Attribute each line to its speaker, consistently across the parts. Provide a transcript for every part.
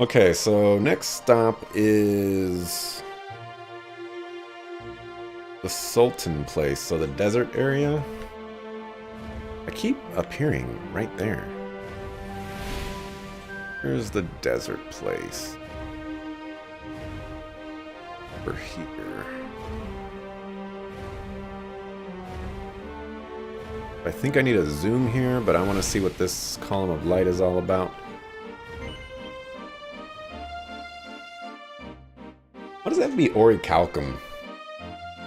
Speaker 1: Okay, so next stop is the Sultan place, so the desert area. I keep appearing right there. Here's the desert place. Over here. I think I need a zoom here, but I want to see what this column of light is all about. Why does it have to be orichalcum?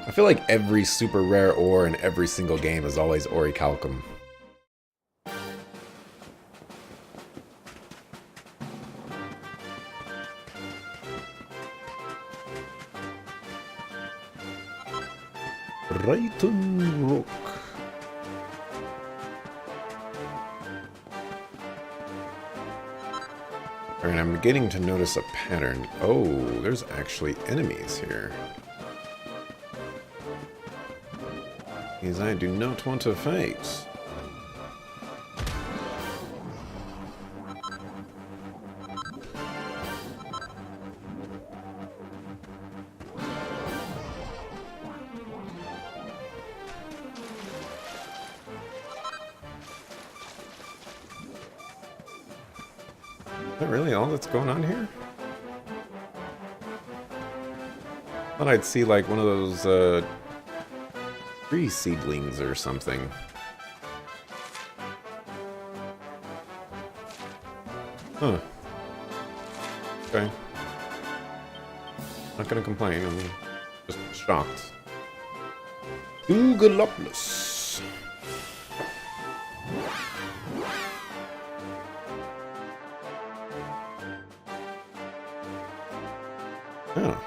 Speaker 1: I feel like every super rare ore in every single game is always orichalcum. Rayton Rook. Alright, I'm beginning to notice a pattern. Oh, there's actually enemies here. These I do not want to fight. Is that really all that's going on here? Thought I'd see like one of those tree seedlings or something. Huh. Okay. Not gonna complain, I'm just shocked. Ugolopolis. Oh.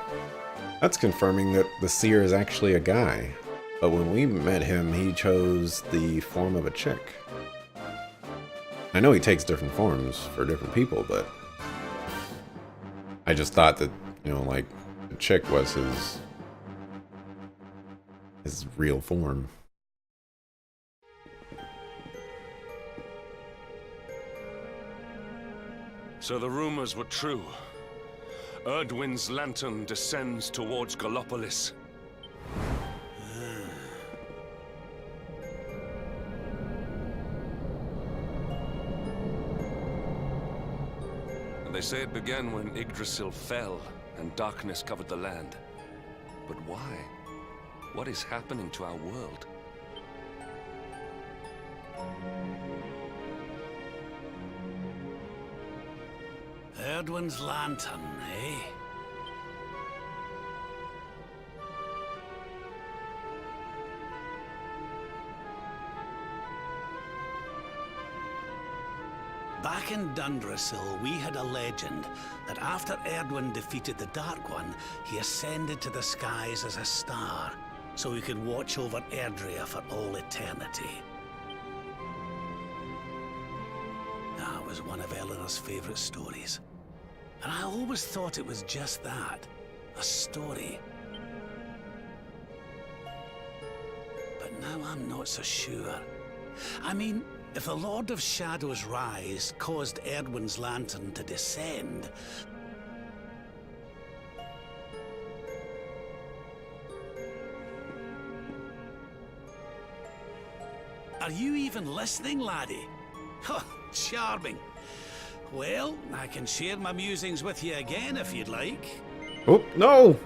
Speaker 1: That's confirming that the seer is actually a guy. But when we met him, he chose the form of a chick. I know he takes different forms for different people, but I just thought that, you know, like, the chick was his real form.
Speaker 2: So the rumors were true. Erdwin's lantern descends towards Golopolis. They say it began when Yggdrasil fell and darkness covered the land. But why? What is happening to our world?
Speaker 3: Erdwin's lantern, eh? Back in Dundrasil, we had a legend that after Erdwin defeated the Dark One, he ascended to the skies as a star, so he could watch over Erdrea for all eternity. That was one of Eleanor's favorite stories. And I always thought it was just that, a story. But now I'm not so sure. I mean, if the Lord of Shadow's rise caused Erdwin's lantern to descend... Are you even listening, laddie? Oh, charming. Well, I can share my musings with you again if you'd like.
Speaker 1: Oh, no!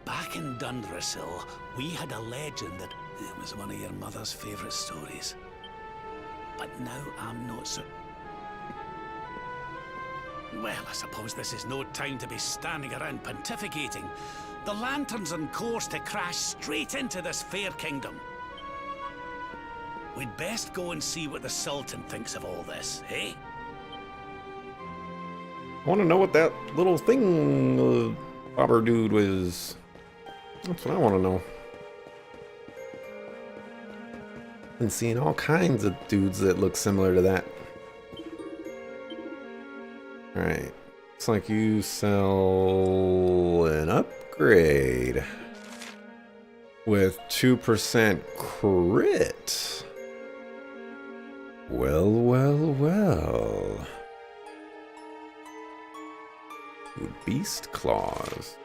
Speaker 3: Back in Dundrasil, we had a legend that it was one of your mother's favorite stories. But now I'm not so... Well, I suppose this is no time to be standing around pontificating. The lantern's on course to crash straight into this fair kingdom. We'd best go and see what the Sultan thinks of all this, eh?
Speaker 1: I want to know what that little thing, bobber dude was. That's what I want to know. Been seeing all kinds of dudes that look similar to that. Alright. Looks like you sell an upgrade with 2% crit. Well, well, well. Ooh, beast claws.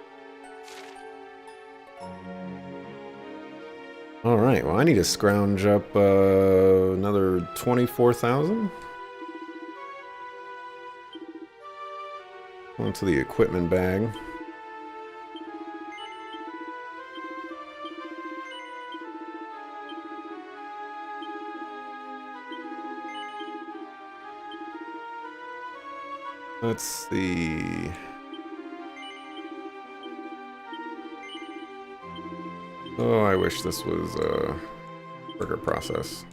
Speaker 1: Alright, well I need to scrounge up another 24,000. Onto the equipment bag. Let's see. Oh, I wish this was a burger process.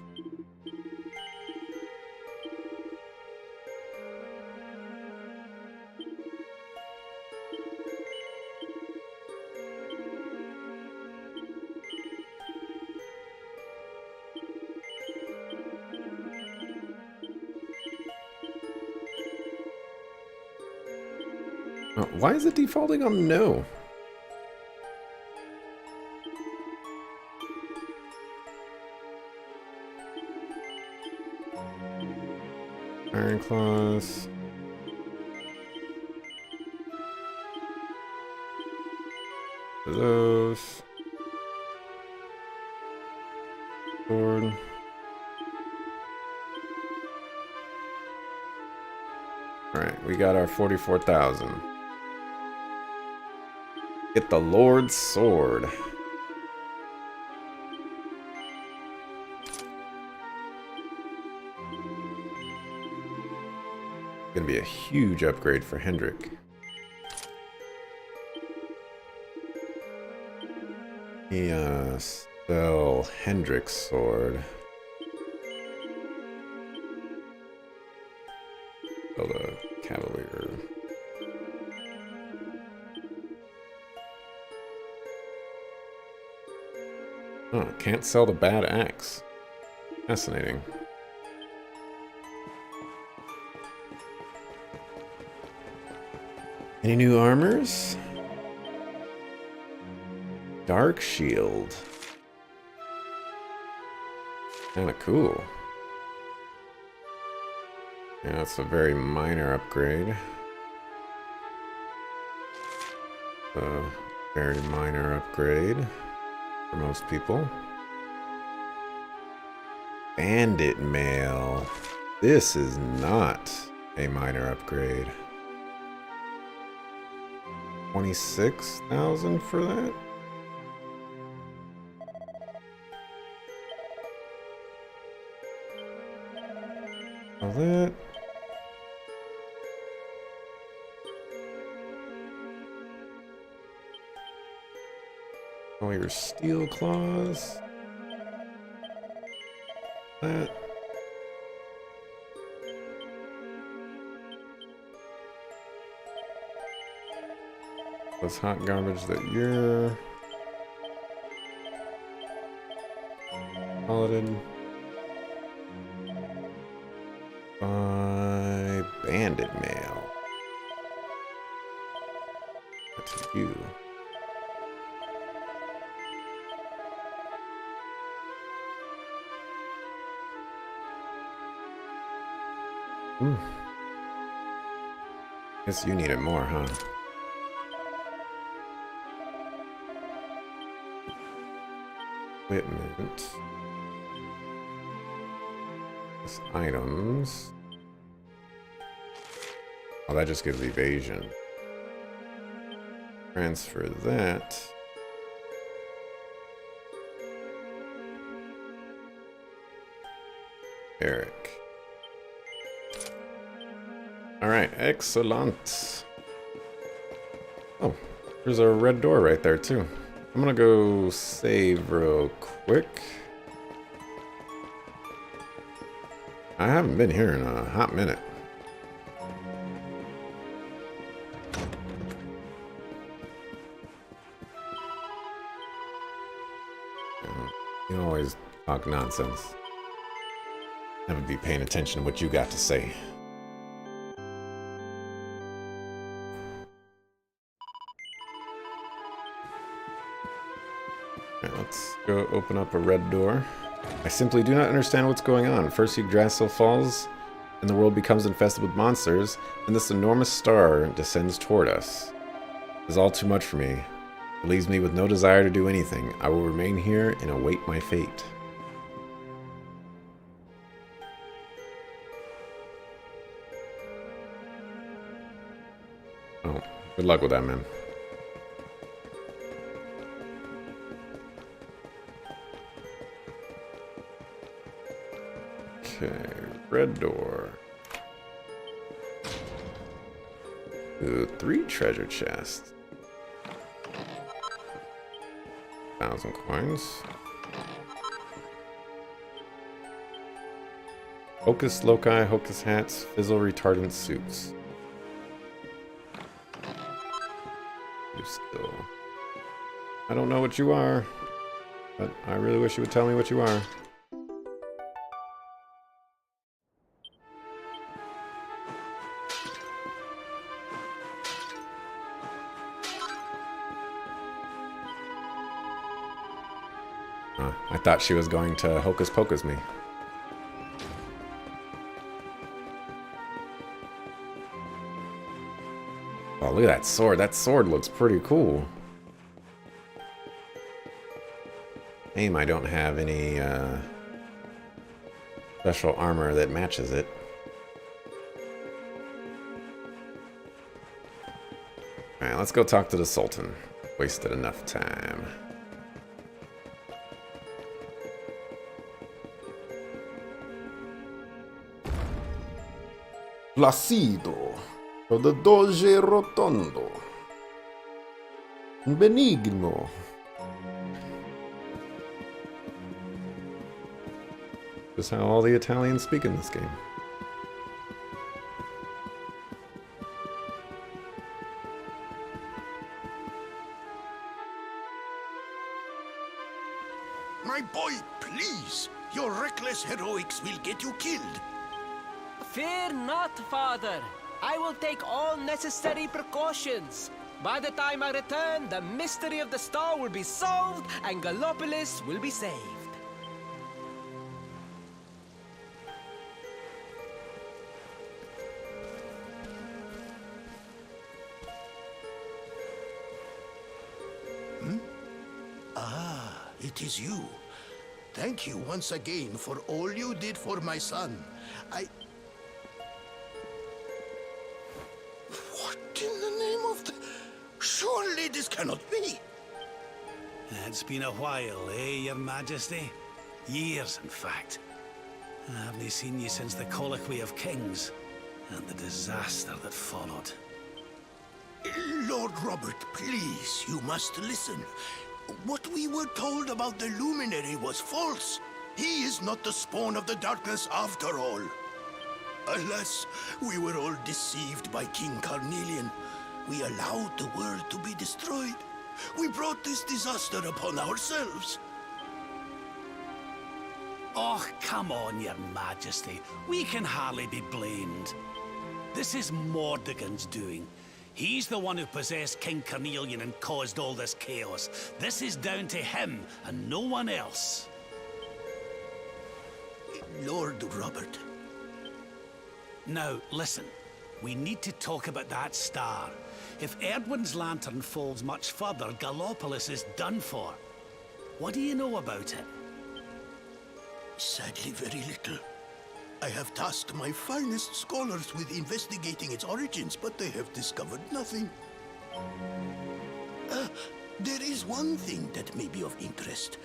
Speaker 1: Oh, why is it defaulting on no? Iron claws. Those. Sword. Alright, we got our 44,000. Get the Lord's Sword. Gonna be a huge upgrade for Hendrik. Sell Hendrik's sword. Sell the Cavalier. Oh, can't sell the bad axe. Fascinating. Any new armors? Dark Shield. Kinda cool. Yeah, that's a very minor upgrade. A very minor upgrade for most people. Bandit Mail. This is not a minor upgrade. 26,000 for that? All that. All your steel claws. That. Plus hot garbage that you're audited by Bandit Mail. That's you. Guess you needed more, huh? Equipment. This items. Oh, that just gives evasion. Transfer that. Eric. Alright, excellent. Oh, there's a red door right there too. I'm gonna go save real quick. I haven't been here in a hot minute. You always talk nonsense. I would be paying attention to what you got to say. Alright, let's go open up a red door. I simply do not understand what's going on. First Yggdrasil falls, and the world becomes infested with monsters, and this enormous star descends toward us. It is all too much for me. It leaves me with no desire to do anything. I will remain here and await my fate. Oh, good luck with that, man. Okay, red door. Ooh, 3 treasure chests. 1,000 coins. Hocus loci, hocus hats, fizzle retardant suits. New skill. I don't know what you are, but I really wish you would tell me what you are. I thought she was going to hocus pocus me. Oh, look at that sword. That sword looks pretty cool. Shame I don't have any special armor that matches it. Alright, let's go talk to the Sultan. Wasted enough time. Placido, the Doge Rotondo, Benigno. Just how all the Italians speak in this game.
Speaker 4: My boy, please! Your reckless heroics will get you killed.
Speaker 5: Fear not, father. I will take all necessary precautions. By the time I return, the mystery of the star will be solved and Gallopolis will be saved.
Speaker 4: Ah, it is you. Thank you once again for all you did for my son. What in the name of the... Surely this cannot be.
Speaker 3: It's been a while, Your Majesty? Years, in fact. I haven't seen you since the Colloquy of Kings and the disaster that followed.
Speaker 4: Lord Robert, please, you must listen. What we were told about the Luminary was false. He is not the spawn of the darkness after all. Alas, we were all deceived by King Carnelian. We allowed the world to be destroyed. We brought this disaster upon ourselves.
Speaker 3: Oh, come on, Your Majesty. We can hardly be blamed. This is Mordegon's doing. He's the one who possessed King Carnelian and caused all this chaos. This is down to him and no one else.
Speaker 4: Lord Robert.
Speaker 3: Now, listen. We need to talk about that star. If Erdwin's lantern falls much further, Gallopolis is done for. What do you know about it?
Speaker 4: Sadly, very little. I have tasked my finest scholars with investigating its origins, but they have discovered nothing. There is one thing that may be of interest.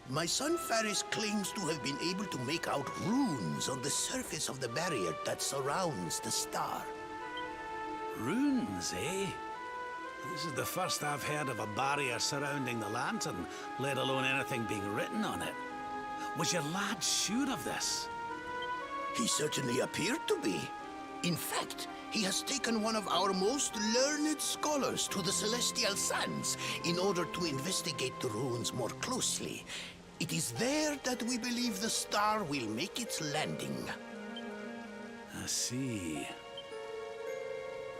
Speaker 4: My son Faris claims to have been able to make out runes on the surface of the barrier that surrounds the star.
Speaker 3: Runes, eh? This is the first I've heard of a barrier surrounding the lantern, let alone anything being written on it. Was your lad sure of this?
Speaker 4: He certainly appeared to be. In fact, he has taken one of our most learned scholars to the Celestial Sands in order to investigate the runes more closely. It is there that we believe the star will make its landing.
Speaker 3: I see.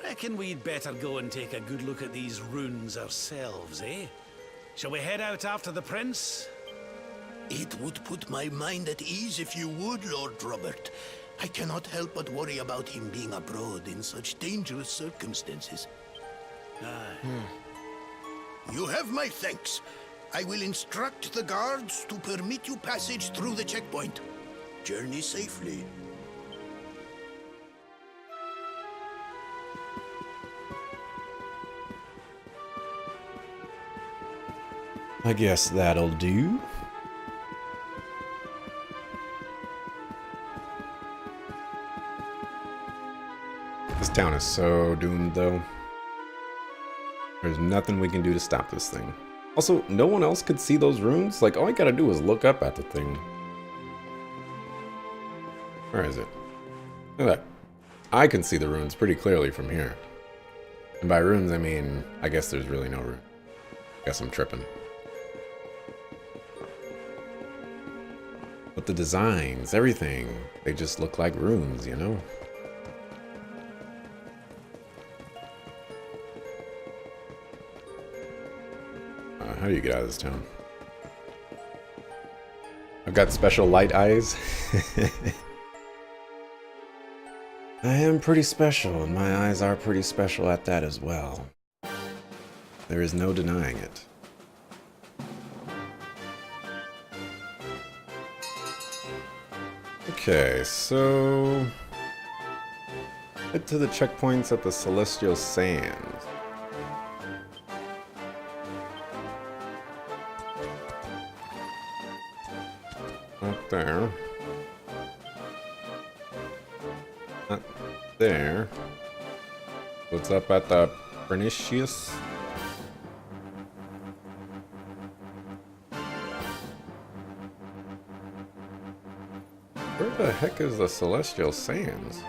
Speaker 3: Reckon we'd better go and take a good look at these runes ourselves, eh? Shall we head out after the prince?
Speaker 4: It would put my mind at ease if you would, Lord Robert. I cannot help but worry about him being abroad in such dangerous circumstances. You have my thanks. I will instruct the guards to permit you passage through the checkpoint. Journey safely.
Speaker 1: I guess that'll do. This town is so doomed, though. There's nothing we can do to stop this thing. Also, no one else could see those runes? Like, all I gotta do is look up at the thing. Where is it? Look at that. I can see the runes pretty clearly from here. And by runes, I mean, I guess there's really no rune. Guess I'm tripping. But the designs, everything, they just look like runes, you know? How do you get out of this town? I've got special light eyes. I am pretty special, and my eyes are pretty special at that as well. There is no denying it. Okay, so head to the checkpoints at the Celestial Sands. Not there. Not there. What's up at the Pernicious? Where the heck is the Celestial Sands?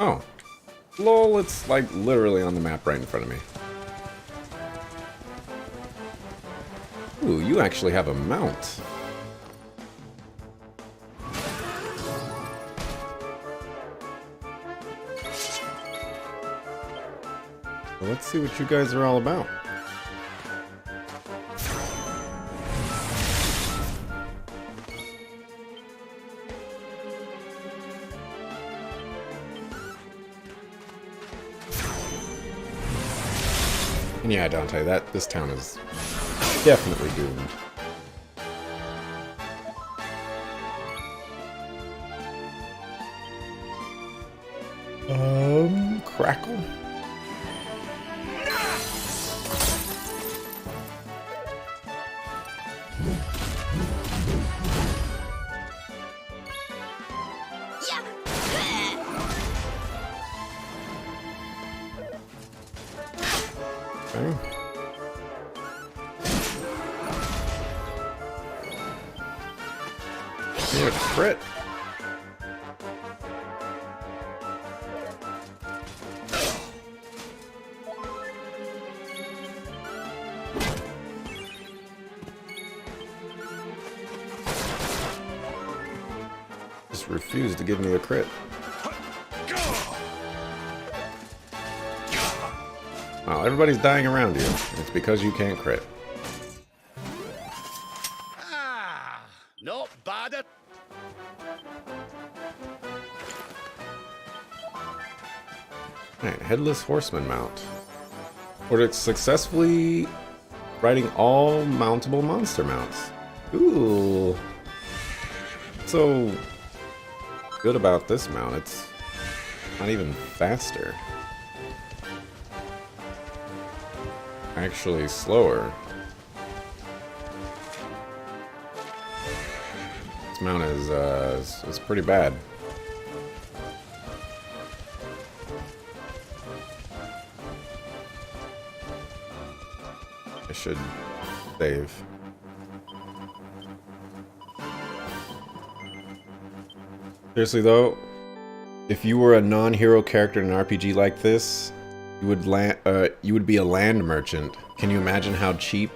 Speaker 1: Oh. Lol, it's like literally on the map right in front of me. Ooh, you actually have a mount. Well, let's see what you guys are all about. And yeah, Dante, this town is definitely doomed. Crackle? Okay. Yeah, crit. Just refused to give me the crit. Wow, everybody's dying around you. It's because you can't crit.
Speaker 4: Not bad at...
Speaker 1: Alright, Headless Horseman mount. Ordered successfully riding all mountable monster mounts. Ooh. So good about this mount, it's not even faster. Actually slower. This mount is pretty bad. I should save. Seriously though, if you were a non-hero character in an RPG like this, you would be a land merchant. Can you imagine how cheap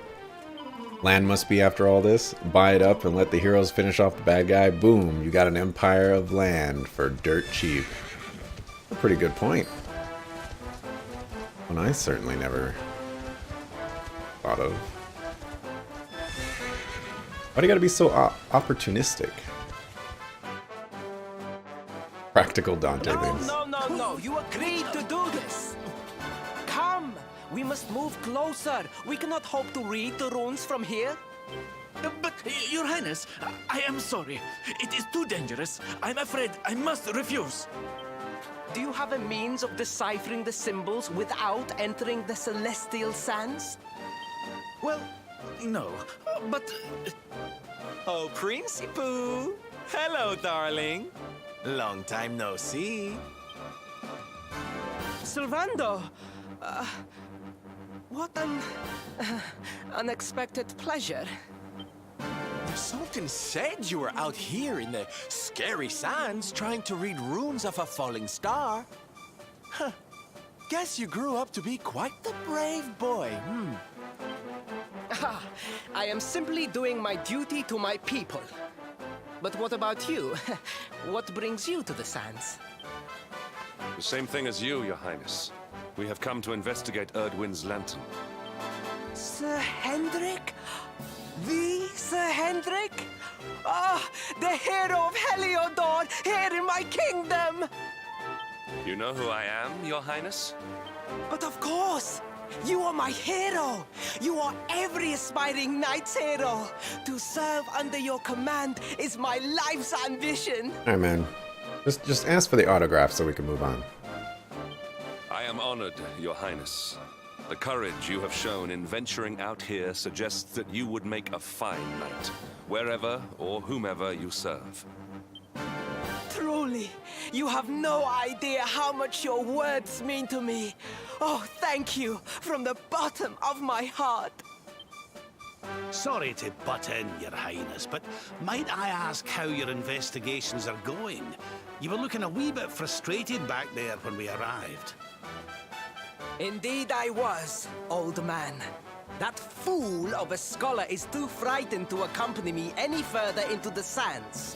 Speaker 1: land must be after all this? Buy it up and let the heroes finish off the bad guy. Boom, you got an empire of land for dirt cheap. A pretty good point. One I certainly never thought of. Why do you gotta be so opportunistic? Practical Dante things.
Speaker 5: No. You agreed to do this. Come. We must move closer. We cannot hope to read the runes from here.
Speaker 6: But, Your Highness, I am sorry. It is too dangerous. I'm afraid I must refuse.
Speaker 5: Do you have a means of deciphering the symbols without entering the celestial sands?
Speaker 6: Well, no, but...
Speaker 7: Oh, Princey Pooh! Hello, darling! Long time no see.
Speaker 5: Sylvando! What an... unexpected pleasure.
Speaker 7: The Sultan said you were out here in the scary sands trying to read runes of a falling star. Huh. Guess you grew up to be quite the brave boy,
Speaker 5: I am simply doing my duty to my people. But what about you? What brings you to the sands?
Speaker 2: The same thing as you, Your Highness. We have come to investigate Erdwin's lantern.
Speaker 5: Sir Hendrik? The Sir Hendrik? The hero of Heliodor, here in my kingdom!
Speaker 2: You know who I am, Your Highness?
Speaker 5: But of course! You are my hero! You are every aspiring knight's hero! To serve under your command is my life's ambition!
Speaker 1: Alright, man. Just ask for the autograph so we can move on.
Speaker 2: I am honored, Your Highness. The courage you have shown in venturing out here suggests that you would make a fine knight, wherever or whomever you serve.
Speaker 5: Truly, you have no idea how much your words mean to me. Oh, thank you from the bottom of my heart.
Speaker 3: Sorry to butt in, Your Highness, but might I ask how your investigations are going? You were looking a wee bit frustrated back there when we arrived.
Speaker 5: Indeed I was, old man. That fool of a scholar is too frightened to accompany me any further into the sands.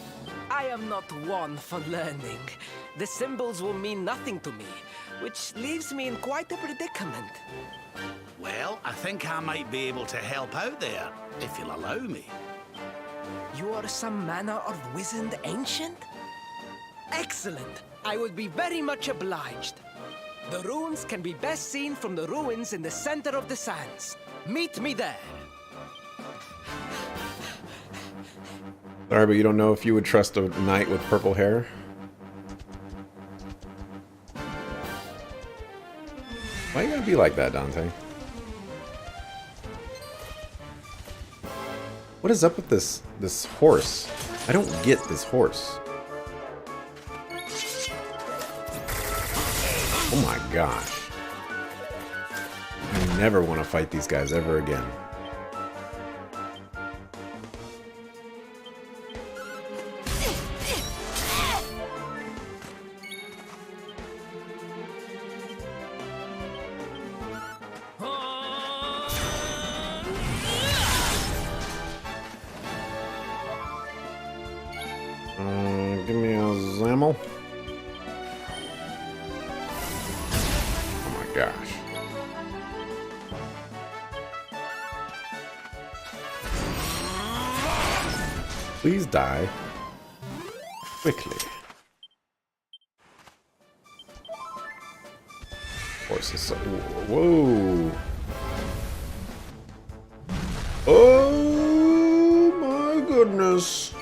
Speaker 5: I am not one for learning. The symbols will mean nothing to me, which leaves me in quite a predicament.
Speaker 3: Well, I think I might be able to help out there, if you'll allow me.
Speaker 5: You are some manner of wizened ancient? Excellent! I would be very much obliged. The runes can be best seen from the ruins in the center of the sands. Meet me there.
Speaker 1: Sorry, but you don't know if you would trust a knight with purple hair? Why you gotta be like that, Dante? What is up with this horse? I don't get this horse. Oh my gosh. I never want to fight these guys ever again. Give me a Zammel. Oh my gosh. Please die. Quickly. Horse is so... Whoa. Oh my goodness.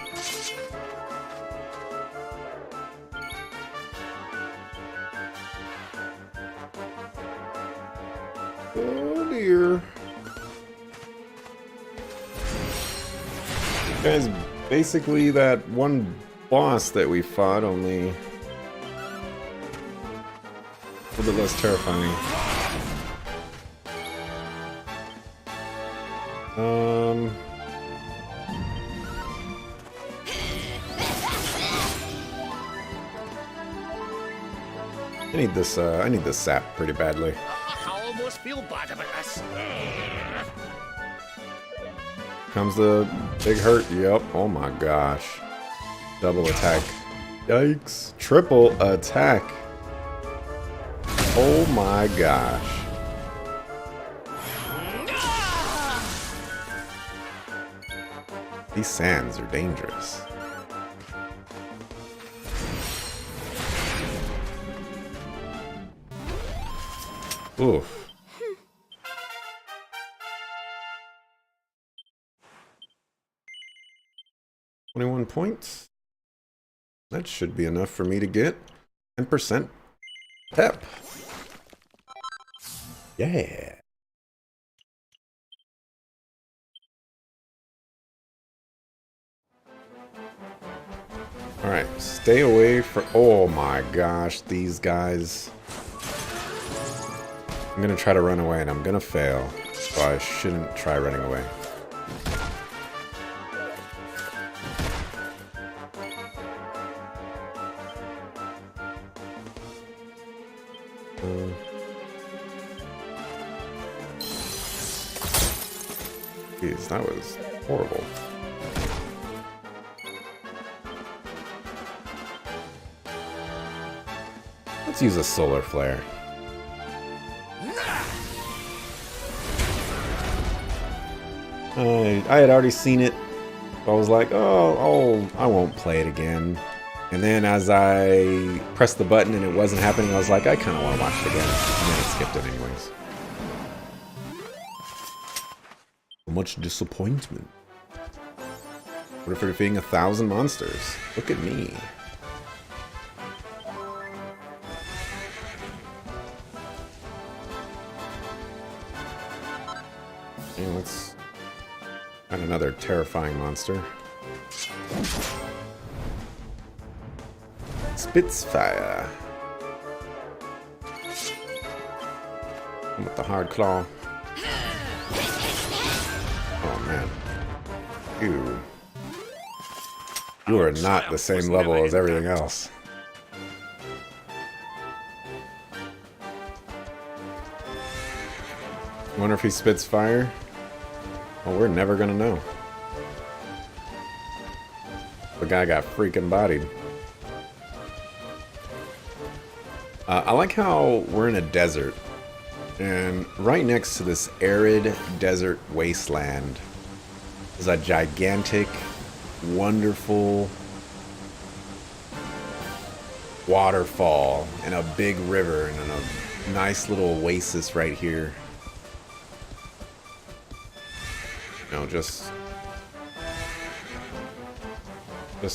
Speaker 1: Oh dear. Guys, basically that one boss that we fought, only a little bit less terrifying. I need this sap pretty badly.
Speaker 3: I almost feel bad about this.
Speaker 1: Comes the big hurt. Yep. Oh my gosh. Double attack. Yikes. Triple attack. Oh my gosh. These sands are dangerous. Oof. 21 points. That should be enough for me to get 10% pep. Yeah. Alright, stay away from... Oh my gosh, these guys. I'm gonna try to run away and I'm gonna fail. So I shouldn't try running away. Jeez, that was horrible. Let's use a solar flare. I had already seen it. I was like, oh, I won't play it again. And then as I pressed the button and it wasn't happening, I was like, I kind of want to watch it again. And then I skipped it anyways. So much disappointment. What if we're defeating 1,000 monsters? Look at me. Okay, let's find another terrifying monster. Spitfire. With the hard claw. Oh man. You are not the same level as everything else. I wonder if he spits fire. Well, we're never gonna know. The guy got freaking bodied. I like how we're in a desert, and right next to this arid desert wasteland is a gigantic, wonderful waterfall and a big river and a nice little oasis right here. You know, just I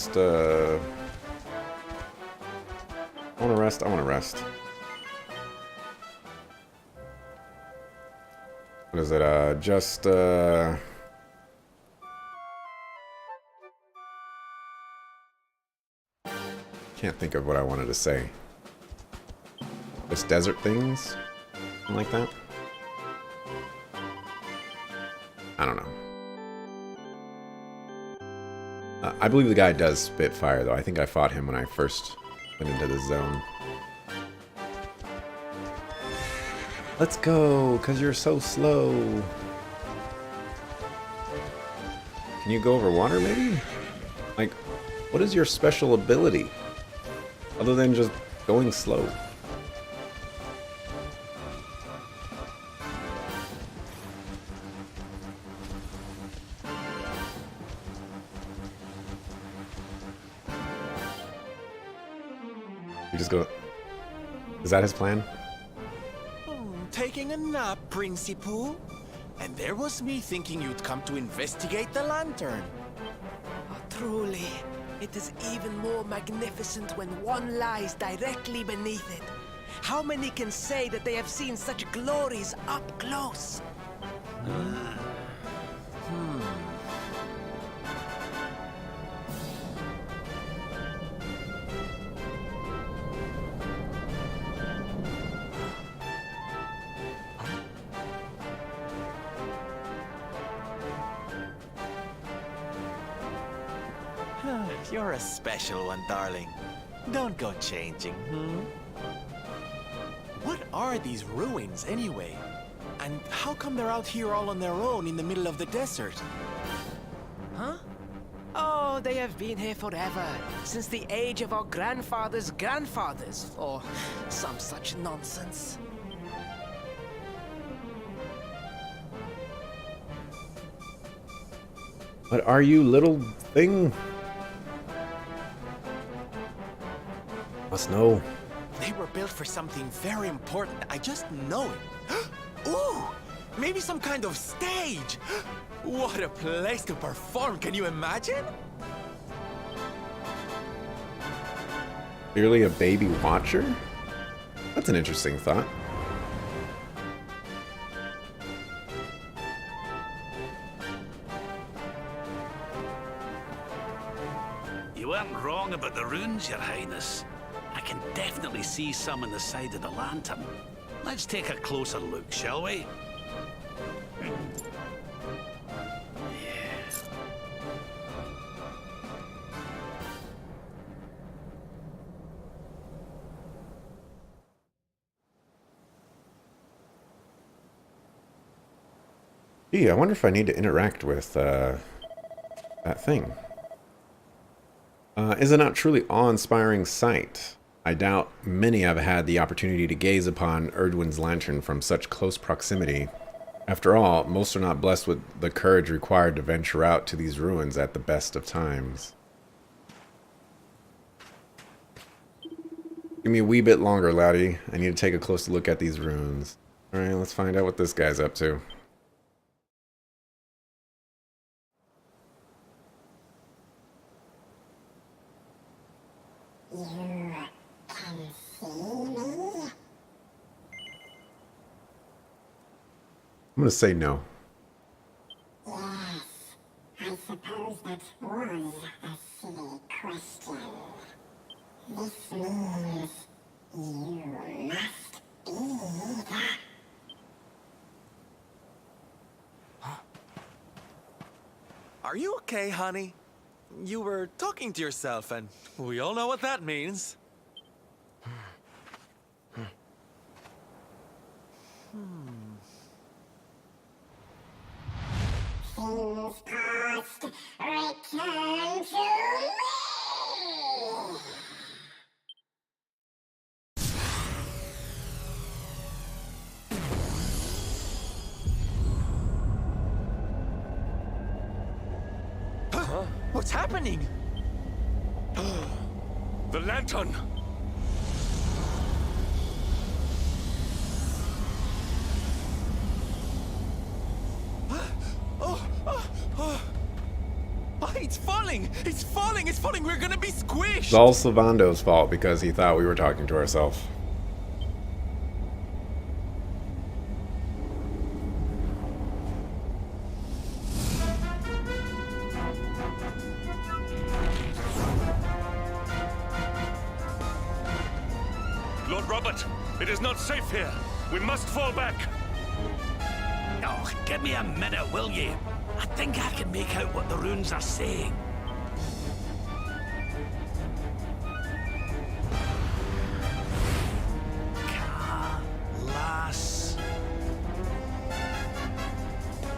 Speaker 1: want to rest. What is it? Can't think of what I wanted to say. Just desert things? Something like that? I don't know. I believe the guy does spit fire, though. I think I fought him when I first went into the zone. Let's go, because you're so slow. Can you go over water, maybe? Like, what is your special ability? Other than just going slow. You just go... Is that his plan?
Speaker 7: Taking a nap, Principal. And there was me thinking you'd come to investigate the lantern.
Speaker 5: Oh, truly, it is even more magnificent when one lies directly beneath it. How many can say that they have seen such glories up close?
Speaker 7: You're a special one, darling. Don't go changing, What are these ruins, anyway? And how come they're out here all on their own in the middle of the desert?
Speaker 5: Huh? Oh, they have been here forever, since the age of our grandfathers' grandfathers, or some such nonsense.
Speaker 1: What are you, little thing? Must know.
Speaker 7: They were built for something very important. I just know it. Ooh! Maybe some kind of stage! What a place to perform, can you imagine?
Speaker 1: Clearly a baby watcher? That's an interesting thought.
Speaker 3: You weren't wrong about the runes, Your Highness. I can definitely see some on the side of the lantern. Let's take a closer look, shall we?
Speaker 1: Gee, I wonder if I need to interact with that thing. Is it not truly awe-inspiring sight? I doubt many have had the opportunity to gaze upon Erdwin's lantern from such close proximity. After all, most are not blessed with the courage required to venture out to these ruins at the best of times. Give me a wee bit longer, laddie. I need to take a closer look at these ruins. Alright, let's find out what this guy's up to.
Speaker 8: You can see me?
Speaker 1: I'm gonna say no.
Speaker 8: Yes, I suppose that was a silly question. This means you must be the...
Speaker 7: Are you okay, honey? You were talking to yourself, and we all know what that means.
Speaker 8: Things past return to me!
Speaker 7: What's happening?
Speaker 2: The lantern!
Speaker 7: Oh, it's falling! It's falling! It's falling! We're gonna be squished!
Speaker 1: It's all Sylvando's fault because he thought we were talking to ourselves.
Speaker 2: Lord Robert, it is not safe here. We must fall back.
Speaker 3: Oh, give me a minute, will ye? I think I can make out what the runes are saying. Calas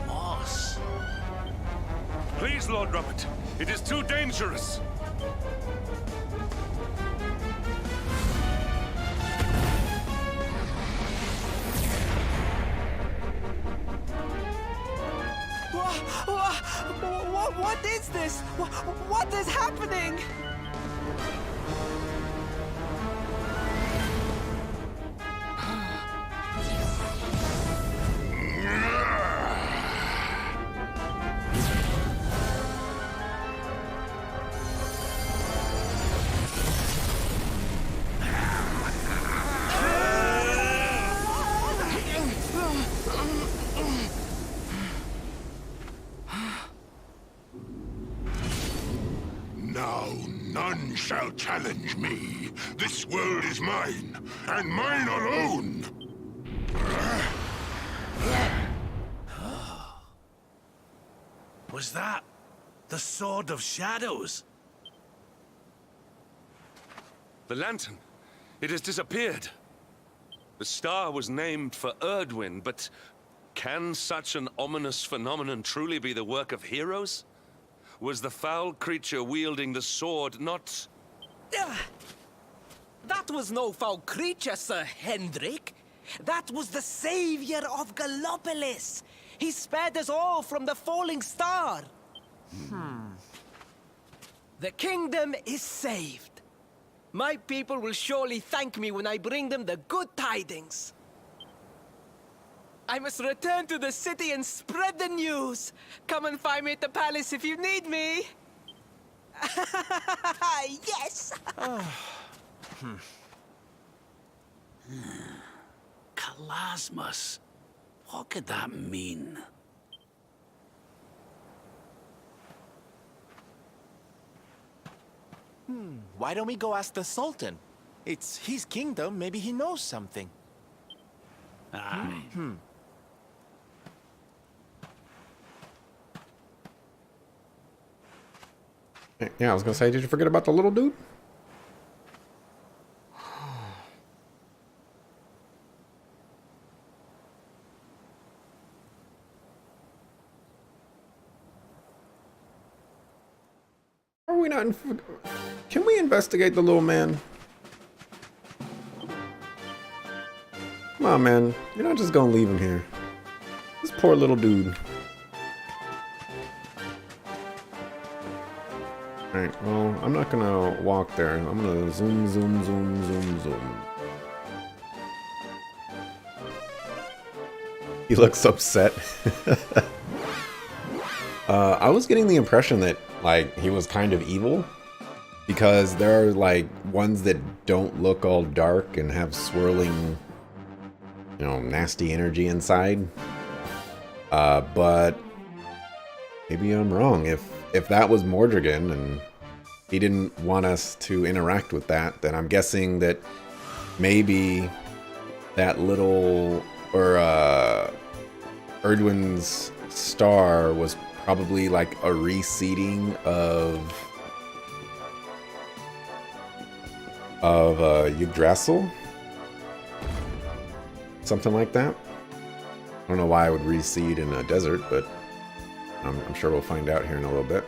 Speaker 3: Moss.
Speaker 2: Please, Lord Robert, it is too dangerous.
Speaker 5: What is this? What is happening?
Speaker 4: Now none shall challenge me. This world is mine, and mine alone.
Speaker 3: Was that the Sword of Shadows?
Speaker 2: The lantern, it has disappeared. The star was named for Erdwin, but can such an ominous phenomenon truly be the work of heroes? Was the foul creature wielding the sword not...
Speaker 5: That was no foul creature, Sir Hendrik. That was the savior of Gallopolis. He spared us all from the falling star. The kingdom is saved. My people will surely thank me when I bring them the good tidings. I must return to the city and spread the news. Come and find me at the palace if you need me. Yes!
Speaker 3: Kalasmus. What could that mean?
Speaker 7: Why don't we go ask the Sultan? It's his kingdom, maybe he knows something.
Speaker 3: Aye.
Speaker 1: Yeah, I was gonna say, did you forget about the little dude? Are we not? Can we investigate the little man? Come on, man. You're not just gonna leave him here. This poor little dude. Alright, well, I'm not gonna walk there. I'm gonna zoom, zoom, zoom, zoom, zoom. He looks upset. I was getting the impression that, like, he was kind of evil. Because there are, like, ones that don't look all dark and have swirling, you know, nasty energy inside. But maybe I'm wrong. If that was Mordrigan and he didn't want us to interact with that, then I'm guessing that maybe that little, or Erdwin's star was probably like a reseeding of Yggdrasil? Something like that. I don't know why I would reseed in a desert, but I'm sure we'll find out here in a little bit.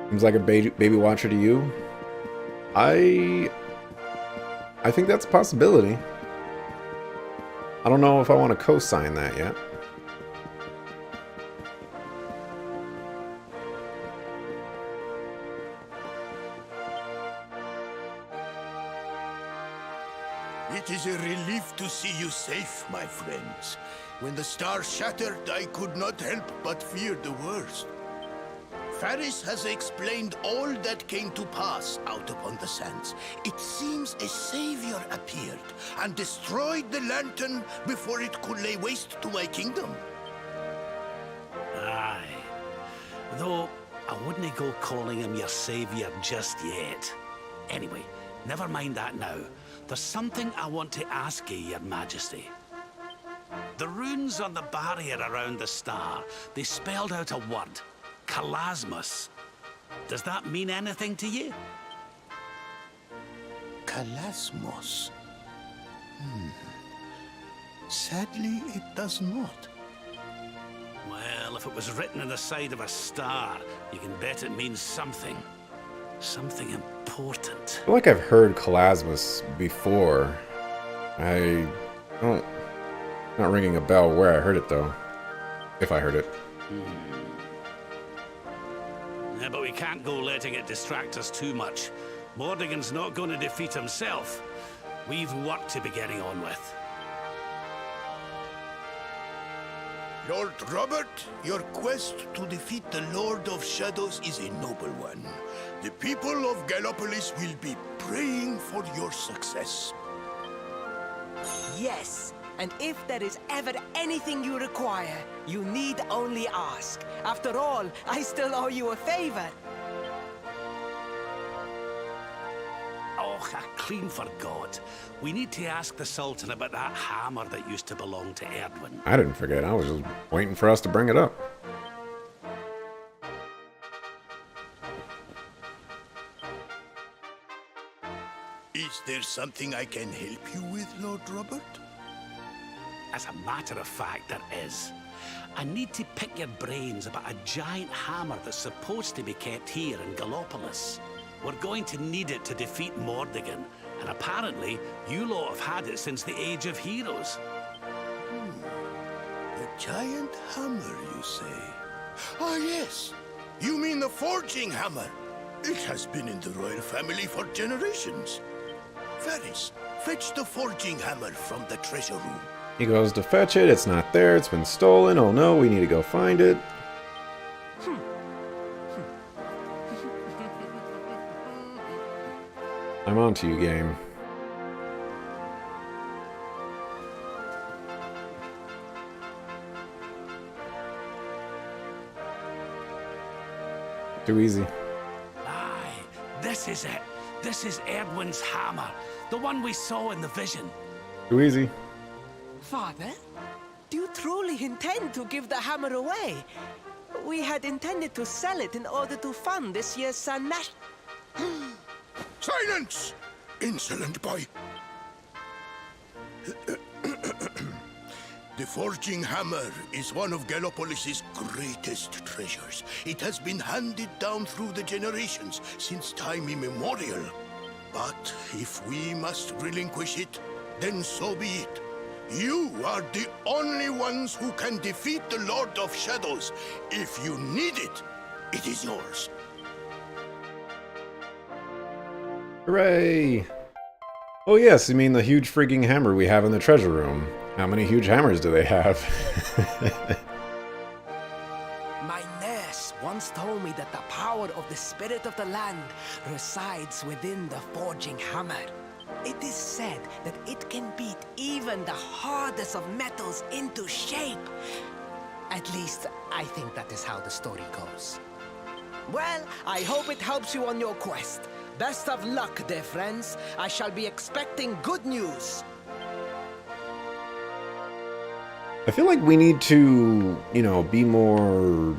Speaker 1: Seems like a baby watcher to you. I think that's a possibility. I don't know if I want to co-sign that yet.
Speaker 4: It is a relief to see you safe, my friends. When the star shattered, I could not help but fear the worst. Faris has explained all that came to pass out upon the sands. It seems a savior appeared and destroyed the lantern before it could lay waste to my kingdom.
Speaker 3: Aye. Though, I wouldn't go calling him your savior just yet. Anyway, never mind that now. There's something I want to ask you, your majesty. The runes on the barrier around the star, they spelled out a word. Kalasmus. Does that mean anything to you?
Speaker 4: Kalasmos. Sadly, it does not.
Speaker 3: Well, if it was written on the side of a star, you can bet it means something. Something important.
Speaker 1: I feel like I've heard Kalasmus before. I don't... Not ringing a bell where I heard it, though. If I heard it.
Speaker 3: Yeah, but we can't go letting it distract us too much. Mordigan's not going to defeat himself. We've work to be getting on with.
Speaker 4: Lord Robert, your quest to defeat the Lord of Shadows is a noble one. The people of Gallopolis will be praying for your success.
Speaker 5: Yes, and if there is ever anything you require, you need only ask. After all, I still owe you a favor.
Speaker 3: Oh, I clean forgot. We need to ask the Sultan about that hammer that used to belong to Erdwin.
Speaker 1: I didn't forget. I was just waiting for us to bring it up.
Speaker 4: Is there something I can help you with, Lord Robert?
Speaker 3: As a matter of fact, there is. I need to pick your brains about a giant hammer that's supposed to be kept here in Gallopolis. We're going to need it to defeat Mordigan, and apparently, you lot have had it since the Age of Heroes.
Speaker 4: A giant hammer, you say? Ah, yes. You mean the forging hammer? It has been in the royal family for generations. Varys, fetch the forging hammer from the treasure room.
Speaker 1: He goes to fetch it. It's not there. It's been stolen. Oh no, we need to go find it. I'm on to you, game. Too easy.
Speaker 3: Aye, this is it. This is Erdwin's hammer, the one we saw in the vision.
Speaker 1: Too easy.
Speaker 5: Father, do you truly intend to give the hammer away? We had intended to sell it in order to fund this year's San Nash.
Speaker 4: Silence! Insolent boy. The forging hammer is one of Gallopolis' greatest treasures. It has been handed down through the generations since time immemorial. But if we must relinquish it, then so be it. You are the only ones who can defeat the Lord of Shadows. If you need it, it is yours.
Speaker 1: Hooray! Oh yes, you mean the huge freaking hammer we have in the treasure room. How many huge hammers do they have?
Speaker 5: My nurse once told me that the power of the spirit of the land resides within the forging hammer. It is said that it can beat even the hardest of metals into shape. At least, I think that is how the story goes. Well, I hope it helps you on your quest. Best of luck, dear friends. I shall be expecting good news.
Speaker 1: I feel like we need to, you know, be more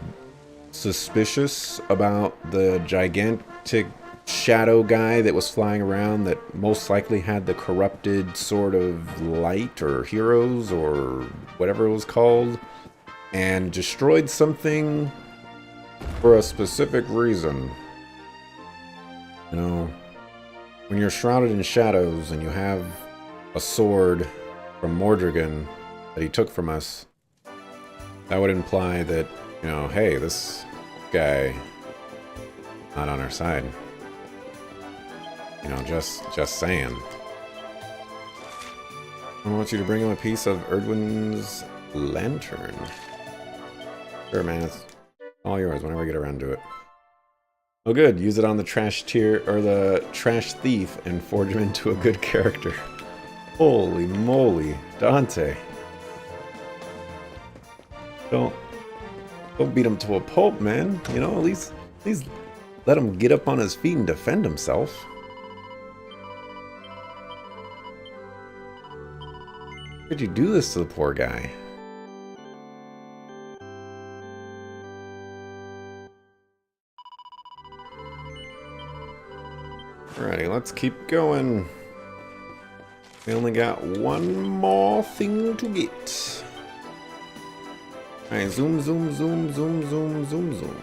Speaker 1: suspicious about the gigantic shadow guy that was flying around that most likely had the corrupted sort of light or heroes or whatever it was called and destroyed something for a specific reason. You know, when you're shrouded in shadows and you have a sword from Mordregan that he took from us, that would imply that, you know, hey, this guy not on our side. You know, just saying. I want you to bring him a piece of Erdwin's lantern. Sure, man, it's all yours whenever I get around to it. Oh good, use it on the trash tier, or the trash thief, and forge him into a good character. Holy moly, Dante. Don't beat him to a pulp, man. You know, at least let him get up on his feet and defend himself. Why'd you do this to the poor guy? Alrighty, let's keep going. We only got one more thing to get. Alright, zoom, zoom, zoom, zoom, zoom, zoom, zoom.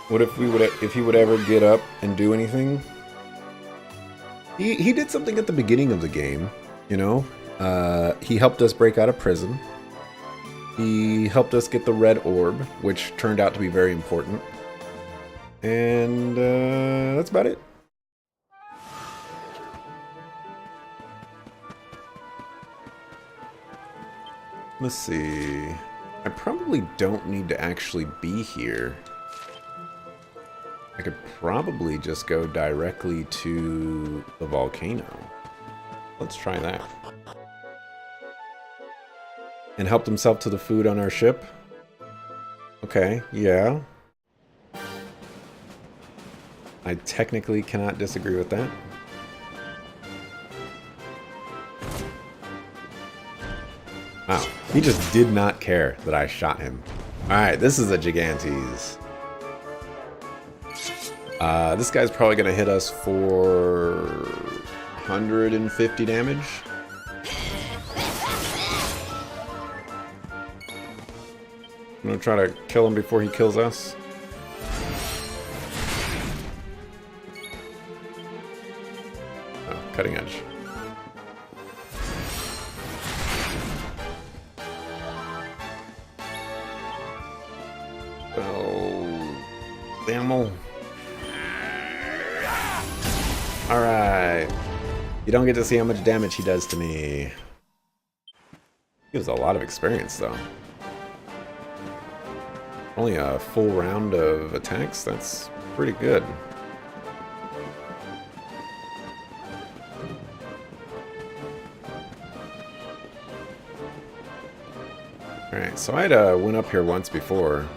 Speaker 1: What if he would ever get up and do anything? He did something at the beginning of the game, you know? He helped us break out of prison. He helped us get the red orb, which turned out to be very important. And that's about it. Let's see. I probably don't need to actually be here. I could probably just go directly to the volcano. Let's try that. And helped himself to the food on our ship? Okay, yeah. I technically cannot disagree with that. Wow, he just did not care that I shot him. Alright, this is a Gigantes. This guy's probably going to hit us for 150 damage. I'm going to try to kill him before he kills us. Oh, cutting edge. animal. Alright. You don't get to see how much damage he does to me. He has a lot of experience, though. Only a full round of attacks? That's pretty good. Alright, so I'd went up here once before.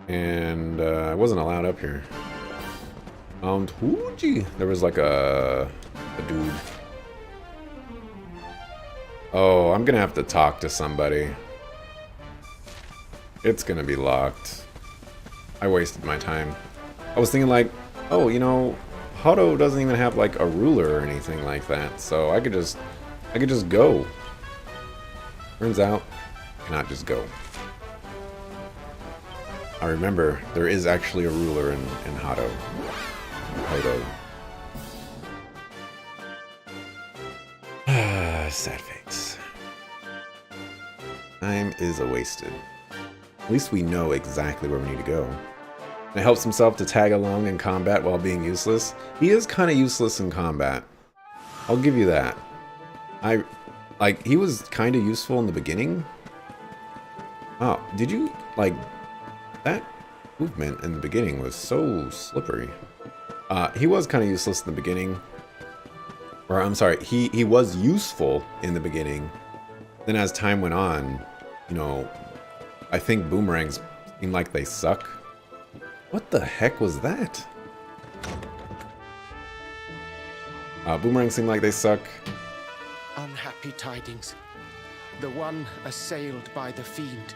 Speaker 1: And I wasn't allowed up here. There was like a dude. Oh, I'm gonna have to talk to somebody. It's gonna be locked. I wasted my time. I was thinking like, oh, you know, Hado doesn't even have like a ruler or anything like that, so I could just go. Turns out, I cannot just go. I remember there is actually a ruler in Hado. Sad face. Time is a wasted. At least we know exactly where we need to go. And it helps himself to tag along in combat while being useless. He is kind of useless in combat. I'll give you that. He was kind of useful in the beginning. Oh, did you, like, that movement in the beginning was so slippery. He was kind of useless in the beginning. Or, I'm sorry, he was useful in the beginning. Then as time went on, you know, I think boomerangs seem like they suck. What the heck was that? Boomerangs seem like they suck.
Speaker 9: Unhappy tidings. The one assailed by the fiend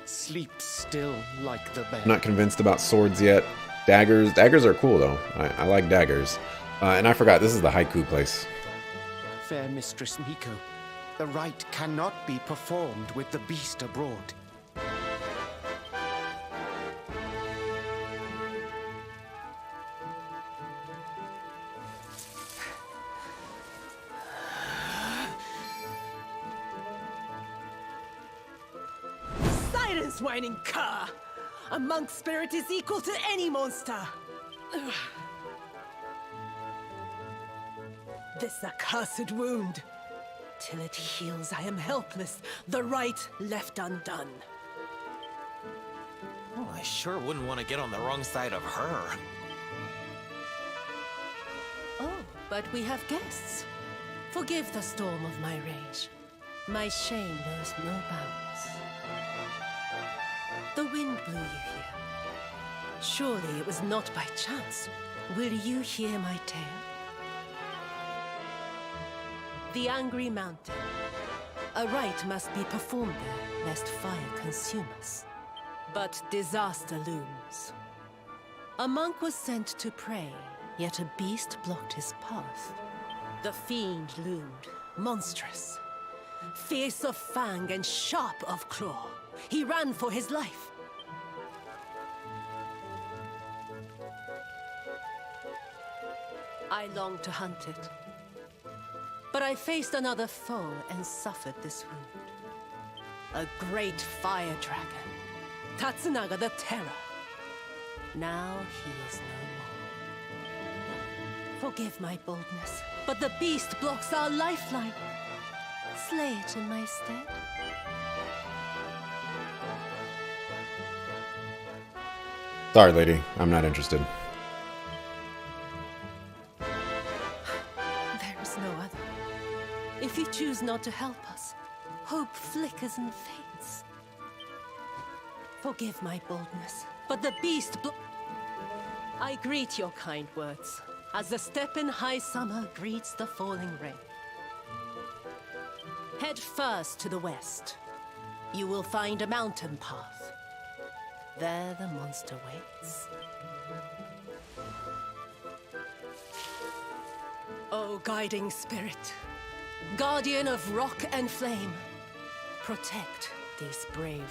Speaker 9: sleeps still like the bear.
Speaker 1: I'm not convinced about swords yet. Daggers. Daggers are cool, though. I like daggers. And I forgot, this is the haiku place.
Speaker 9: Fair Mistress Miko, the rite cannot be performed with the beast abroad.
Speaker 5: Silence, whining cur! A monk spirit is equal to any monster! This accursed wound. Till it heals, I am helpless. The rite left undone.
Speaker 7: Oh, I sure wouldn't want to get on the wrong side of her.
Speaker 10: Oh, but we have guests. Forgive the storm of my rage. My shame knows no bounds. The wind blew you here. Surely it was not by chance. Will you hear my tale? The Angry Mountain. A rite must be performed there, lest fire consume us. But disaster looms. A monk was sent to pray, yet a beast blocked his path. The fiend loomed, monstrous. Fierce of fang and sharp of claw. He ran for his life. I longed to hunt it. But I faced another foe and suffered this wound. A great fire dragon. Tatsunaga the Terror. Now he is no more. Forgive my boldness, but the beast blocks our lifeline. Slay it in my stead.
Speaker 1: Sorry, lady. I'm not interested.
Speaker 10: There is no other. If you choose not to help us, hope flickers and fades. Forgive my boldness, but the beast I greet your kind words, as the steppe in high summer greets the falling rain. Head first to the west. You will find a mountain path. There the monster waits. O guiding spirit, guardian of rock and flame, protect these brave